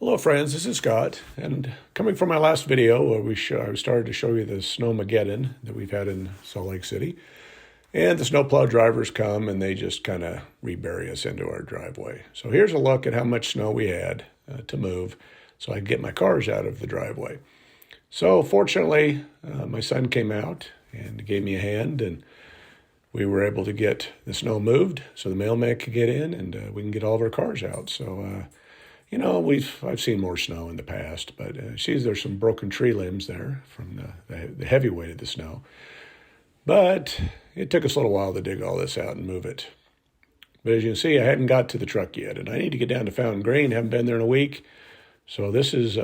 Hello friends, this is Scott, and coming from my last video, I started to show you the snowmageddon that we've had in Salt Lake City, and the snowplow drivers come and they just kind of rebury us into our driveway. So here's a look at how much snow we had to move so I could get my cars out of the driveway. So fortunately, my son came out and gave me a hand, and we were able to get the snow moved so the mailman could get in and we can get all of our cars out. So I've seen more snow in the past, but there's some broken tree limbs there from the heavy weight of the snow. But it took us a little while to dig all this out and move it. But as you can see, I hadn't got to the truck yet, and I need to get down to Fountain Green. Haven't been there in a week, so this is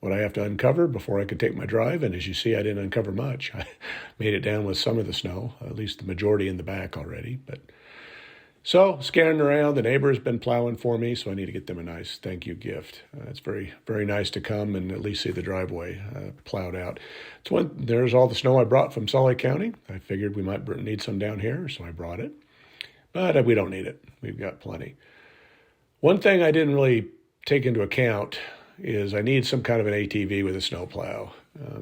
what I have to uncover before I can take my drive. And as you see, I didn't uncover much. I made it down with some of the snow, at least the majority in the back already, but. So, scanning around, the neighbor's been plowing for me, so I need to get them a nice thank you gift. It's very, very nice to come and at least see the driveway plowed out. There's all the snow I brought from Salt Lake County. I figured we might need some down here, so I brought it. But we don't need it. We've got plenty. One thing I didn't really take into account is I need some kind of an ATV with a snowplow.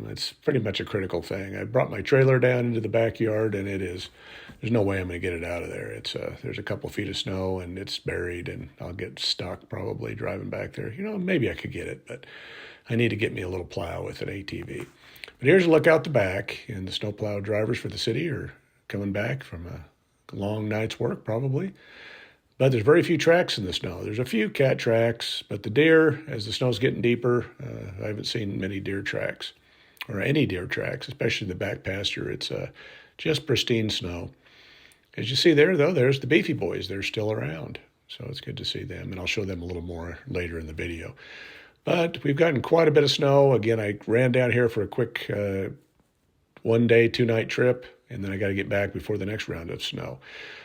It's pretty much a critical thing. I brought my trailer down into the backyard, and there's no way I'm going to get it out of there. There's a couple feet of snow, and it's buried, and I'll get stuck probably driving back there. Maybe I could get it, but I need to get me a little plow with an ATV. But here's a look out the back, and the snowplow drivers for the city are coming back from a long night's work probably. But there's very few tracks in the snow. There's a few cat tracks, but the deer, as the snow's getting deeper, I haven't seen many deer tracks or any deer tracks, especially the back pasture. It's just pristine snow. As you see there, though, there's the beefy boys. They're still around, so it's good to see them, and I'll show them a little more later in the video. But we've gotten quite a bit of snow. Again, I ran down here for a quick one-day, two-night trip, and then I got to get back before the next round of snow.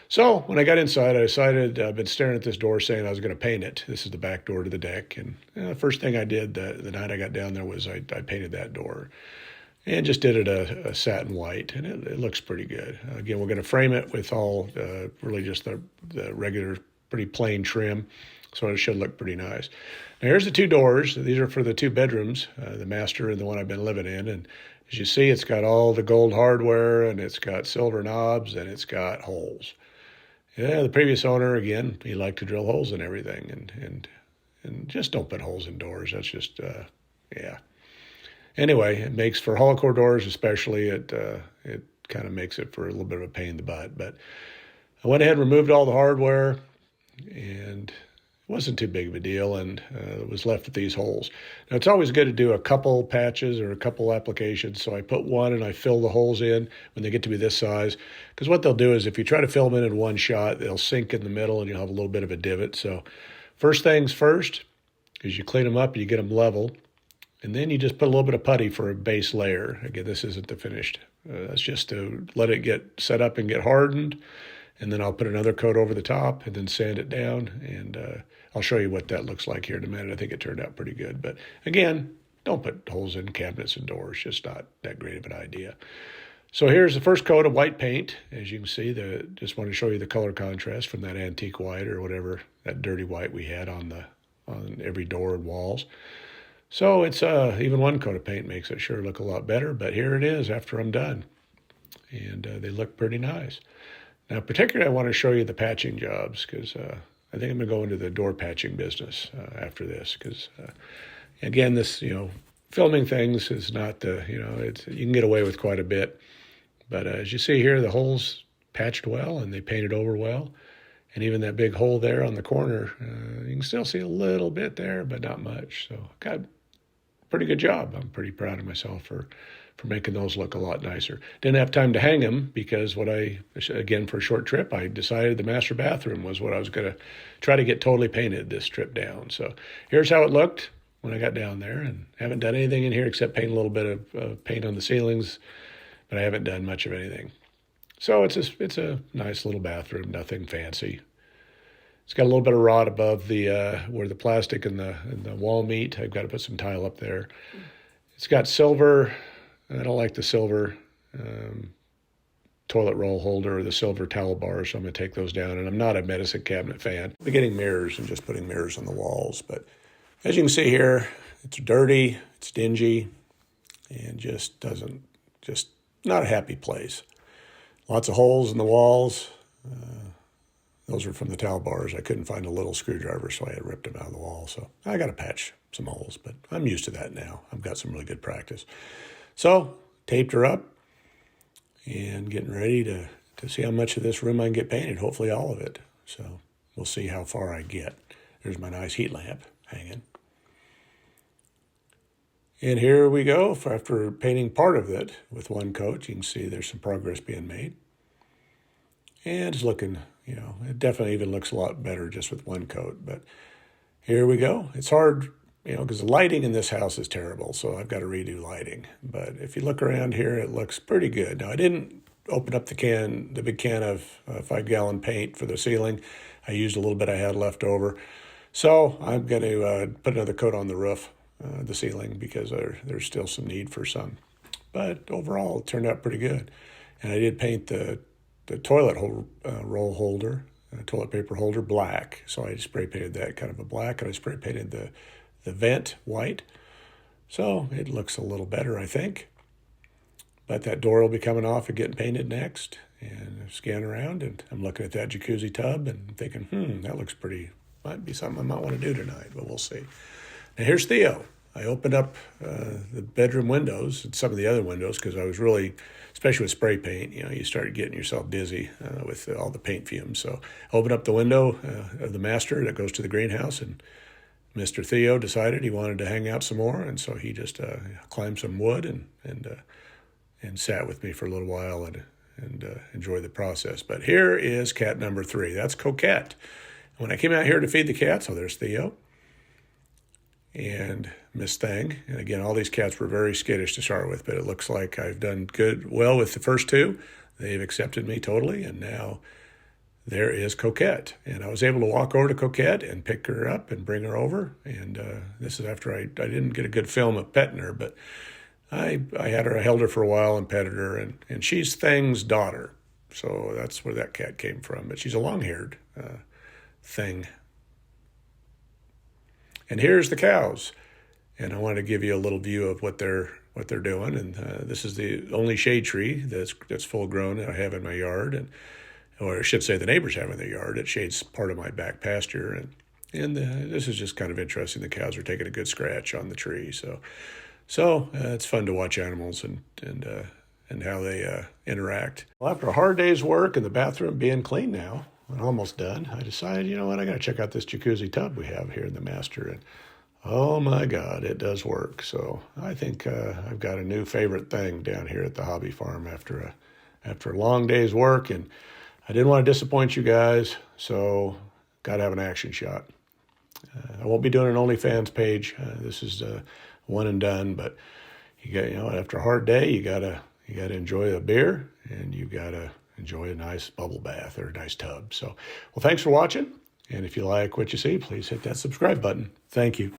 So when I got inside, I decided I've been staring at this door saying I was going to paint it. This is the back door to the deck. And the first thing I did the night I got down there was I painted that door and just did it a satin white. And it looks pretty good. Again, we're going to frame it with all really just the regular, pretty plain trim. So it should look pretty nice. Now here's the two doors. These are for the two bedrooms, the master and the one I've been living in. And as you see, it's got all the gold hardware, and it's got silver knobs, and it's got holes. Yeah, the previous owner, again, he liked to drill holes in everything, and just don't put holes in doors. That's just, yeah. Anyway, it makes for hollow core doors, especially, it kind of makes it for a little bit of a pain in the butt. But I went ahead and removed all the hardware, and it wasn't too big of a deal, and it was left with these holes. Now, it's always good to do a couple patches or a couple applications, so I put one and I fill the holes in when they get to be this size, because what they'll do is if you try to fill them in one shot, they'll sink in the middle and you'll have a little bit of a divot. So first things first is you clean them up and you get them level, and then you just put a little bit of putty for a base layer. Again, this isn't the finished. That's just to let it get set up and get hardened, and then I'll put another coat over the top and then sand it down, and I'll show you what that looks like here in a minute. I think it turned out pretty good. But again, don't put holes in cabinets and doors. Just not that great of an idea. So here's the first coat of white paint. As you can see, just want to show you the color contrast from that antique white or whatever, that dirty white we had on every door and walls. So it's even one coat of paint makes it sure look a lot better. But here it is after I'm done. And they look pretty nice. Now, particularly, I want to show you the patching jobs because I think I'm going to go into the door patching business after this because, again, this, filming things is not you can get away with quite a bit. But as you see here, the holes patched well and they painted over well. And even that big hole there on the corner, you can still see a little bit there, but not much. So got a pretty good job. I'm pretty proud of myself for making those look a lot nicer. Didn't have time to hang them because again, for a short trip, I decided the master bathroom was what I was going to try to get totally painted this trip down. So here's how it looked when I got down there, and haven't done anything in here except paint a little bit of paint on the ceilings, but I haven't done much of anything. So it's a nice little bathroom, nothing fancy. It's got a little bit of rot above the where the plastic and the wall meet. I've got to put some tile up there. It's got silver. I don't like the silver toilet roll holder or the silver towel bar, so I'm going to take those down. And I'm not a medicine cabinet fan. I'm getting mirrors and just putting mirrors on the walls, but As you can see here, it's dirty, it's dingy, and just not a happy place. Lots of holes in the walls. Those are from the towel bars. I couldn't find a little screwdriver, so I had ripped them out of the wall. So I got to patch some holes, but I'm used to that now. I've got some really good practice. So taped her up and getting ready to see how much of this room I can get painted, hopefully all of it. So we'll see how far I get. There's my nice heat lamp hanging. And here we go. After painting part of it with one coat, you can see there's some progress being made. And it's looking, it definitely even looks a lot better just with one coat. But here we go. It's hard, because the lighting in this house is terrible, so I've got to redo lighting. But if you look around here, it looks pretty good. Now, I didn't open up the big can of 5-gallon paint for the ceiling. I used a little bit I had left over. So I'm going to put another coat on the roof, the ceiling, because there's still some need for some. But overall, it turned out pretty good. And I did paint the toilet roll holder, toilet paper holder, black. So I spray painted that kind of a black, and I spray painted the vent white. So it looks a little better, I think. But that door will be coming off and getting painted next. And I scan around, and I'm looking at that jacuzzi tub and thinking, that looks pretty, might be something I might want to do tonight, but we'll see. Now here's Theo. I opened up the bedroom windows and some of the other windows because I was really, especially with spray paint, you started getting yourself dizzy with all the paint fumes. So I opened up the window of the master that goes to the greenhouse, and Mr. Theo decided he wanted to hang out some more, and so he just climbed some wood and sat with me for a little while and enjoyed the process. But here is cat number 3. That's Coquette. When I came out here to feed the cats, there's Theo and Miss Thang. And again, all these cats were very skittish to start with, but it looks like I've done well with the first 2. They've accepted me totally, and now there is Coquette. And I was able to walk over to Coquette and pick her up and bring her over. And this is after I didn't get a good film of petting her, but I held her for a while and petted her, and she's Thang's daughter. So that's where that cat came from. But she's a long-haired thing. And here's the cows. And I wanted to give you a little view of what they're doing. And this is the only shade tree that's full grown that I have in my yard, or I should say the neighbors have in their yard. It shades part of my back pasture, and this is just kind of interesting. The cows are taking a good scratch on the tree, so it's fun to watch animals and how they interact. Well, after a hard day's work and the bathroom being clean now, I'm almost done, I decided, you know what, I got to check out this jacuzzi tub we have here in the master, and oh my God, it does work. So I think I've got a new favorite thing down here at the hobby farm after a long day's work, and I didn't want to disappoint you guys, so got to have an action shot. I won't be doing an OnlyFans page. This is one and done, but after a hard day, you gotta enjoy a beer, and you gotta enjoy a nice bubble bath or a nice tub. So, well, thanks for watching. And if you like what you see, please hit that subscribe button. Thank you.